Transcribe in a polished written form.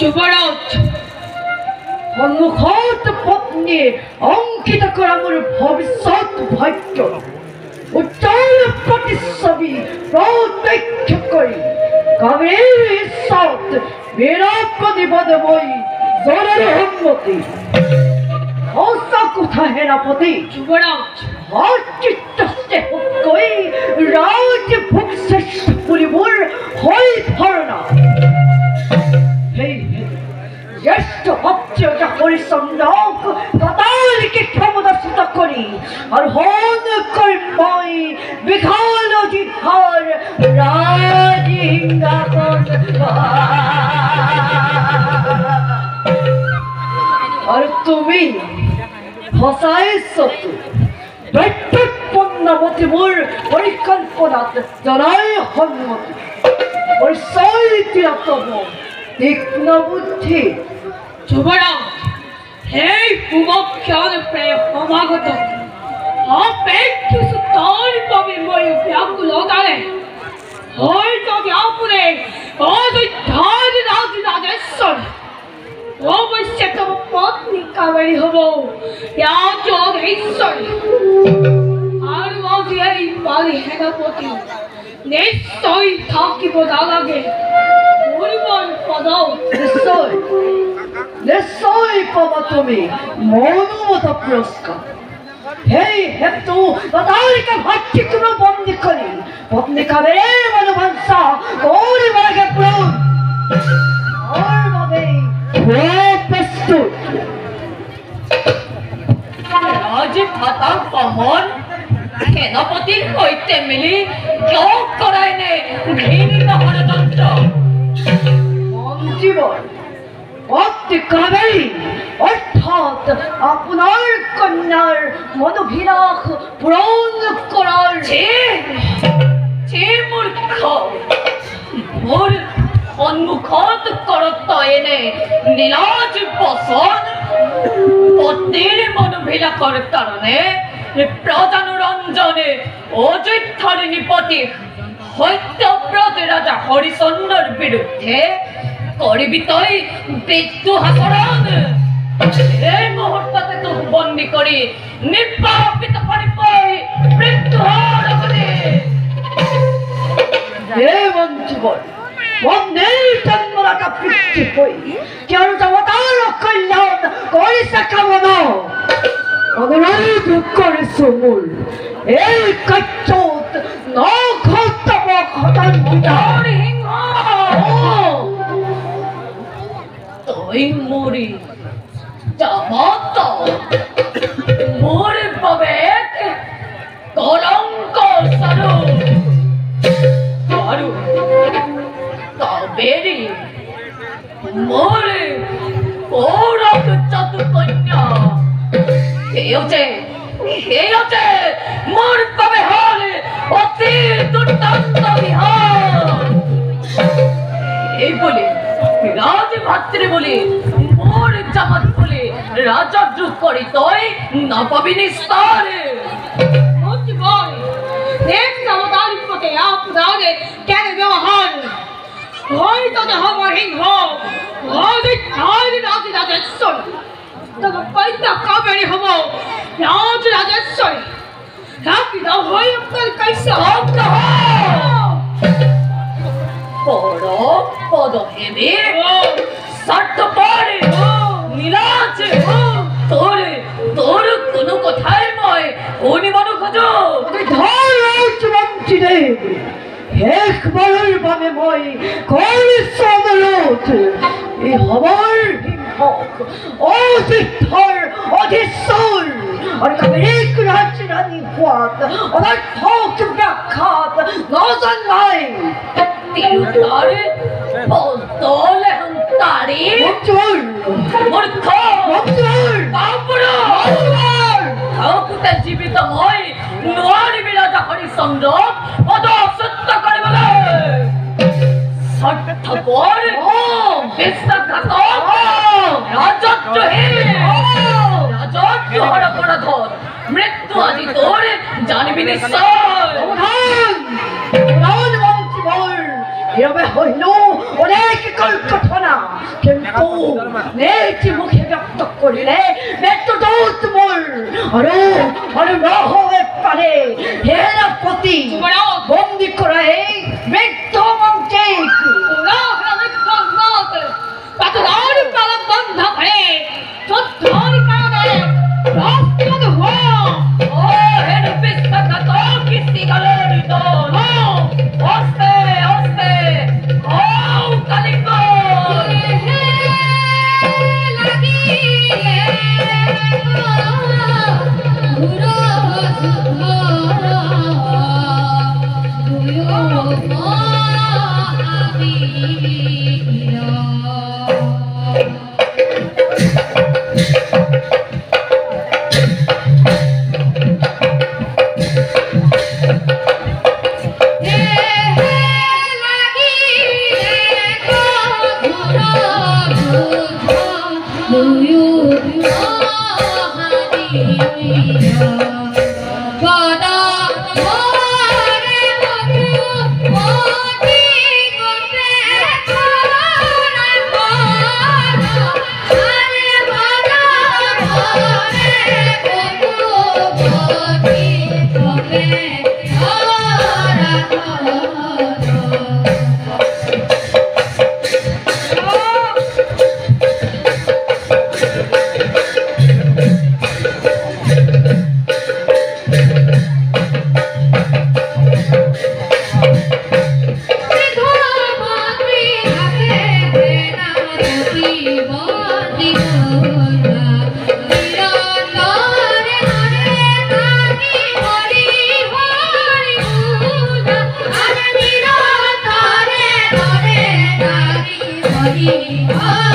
যুবরাজ সন্মুখত পত্নীয়ে অঙ্কিত কৰা মোৰ ভৱিষ্যত ভাগ্য উজ্জ্বল প্ৰতিচ্ছবি প্ৰত্যক্ষ কৰি কামেৰ ইচ্ছাত বীৰপ্ৰতিপদ মই জনৰ সন্মতি সঁচা কথা সেনাপতি যুবৰাজ চিত্তস্তে কৈ ৰাজভোগ শ্ৰেষ্ঠ বুলিবোৰ হৈ ধৰণা জ্যেষ্ঠ ভক্ত হরিচন্দ্রক পাতালকে ক্ষমতাচ্যুত করি আর হন করি মই বিখাল জিহার রাজিঙ্গাপন আর তুমি ফসাইছো ব্যর্থপন্নমতি মোর পরিকল্পনাত জনাই সন্মতি পরিচয় তিরাতম তীক্ষ্ণ বুদ্ধি যুবরাজ এই কুমক্ষণ প্রায় সমাগত অপেক্ষিত তার কবি মই ব্যাকুল অদারে হয়তো ব্যাপুরে অযোধ্যার রাজেশ্বর অবশ্যই তব পত্নী কাবেরী হব ঈশ্বর আর আজি এই পালি সেনাপতি নিশ্চয় থাকিব নালাগে নিশ্চয় পাবা তুমি মনোমত পুরস্কার সেই হেতু তালিকা ভাতৃত্ব বন্দী করি পত্নী কাবেৰে মনোবাঞ্ছা কৰিব লাগে পূৰণ তাৰ বাবে প্ৰস্তুত ৰাজভাতা কহন সেনাপতিৰ সৈতে মিলি যোগ কৰাইনে ঘৃণিত ষড়যন্ত্ৰ জীবন পত্নী কাবেরী অর্থাৎ আপনার কন্যার মনোভিলাষ পূরণ করার যে মূর্খ মোর সন্মুখত করত এনে নীলাজ বচন পত্নীর মনোভিলাষৰ কাৰণে প্ৰজানুৰঞ্জনে অযোধ্যাৰ নিপতি সত্যব্ৰত ৰাজা হৰিচন্দ্ৰৰ বিৰুদ্ধে কৰিবি তই বিদ্ৰোহাচৰণ এই মুহূৰ্ততে তোক বন্দী কৰি নিৰ্বাপিত কৰিব বিদ্ৰোহৰ লগতে জীবন বন্দেৰ জন্মৰাকা পিতৃ হৈ তেওঁৰ জগতৰ কল্যাণ কৰিছে কামনা অনুৰোধ কৰিছো মোৰ এই কাৰ্যত নঘটব ঘটন তই মৰি যাবত মোৰ বাবে কলংক স্বৰূপ আৰু কাবেৰী মোৰ পৌৰৱ চতুকন্যা এই হচ্ছে মোর পাবে হল অতি দুর্দান্ত বিহার। এই বলে রাজভাত্রী বলে মোর জামাত বলে রাজদ্র করে তই না পাবি নিস্তারে। দেখ জমতার পথে আপনারে কেন ব্যবহার হয়তো দেহ মহিংহ রাজে রাজেশ্বর তবে পয়সা কাবেরি হব রাজেশ্বর রাখি দাও হই আপনার কৈসা বড় পদ হেবে স্বার্থ পরে নীলাচে তোর কোনো কথাই নয় অনিবান খোঁজো ধরে একবারের ভাবে মই করিস অনুরোধ এই হবার অধিকর অধিশ্বর আর কামেরিক রাজরানী পদ অনর্থক ব্যাখ্যাত নজন নাই তিরুতারে বদলে হন্তারে মঞ্জুর মূর্খ মঞ্জুর বাবুরা থাকুতে জীবিত মই নোয়ারি বিলাটা হরিচন্দ্র পদ সত্য করে বলে স্বার্থপর বিশ্বাসঘাতক রাজত্বহীন রাজত্ব হর পরাধর মৃত্যু আজি তোর জানবি নিশ্চয়। এভাবে হইল অনেক কল্পনা কিন্তু নেকি মুখে ব্যক্ত করিলে মৃত্যুদূত মোর আরো না হয়ে পারে হেরাপতি বন্দি করা এই মৃত্যু মঞ্চে Hari Hari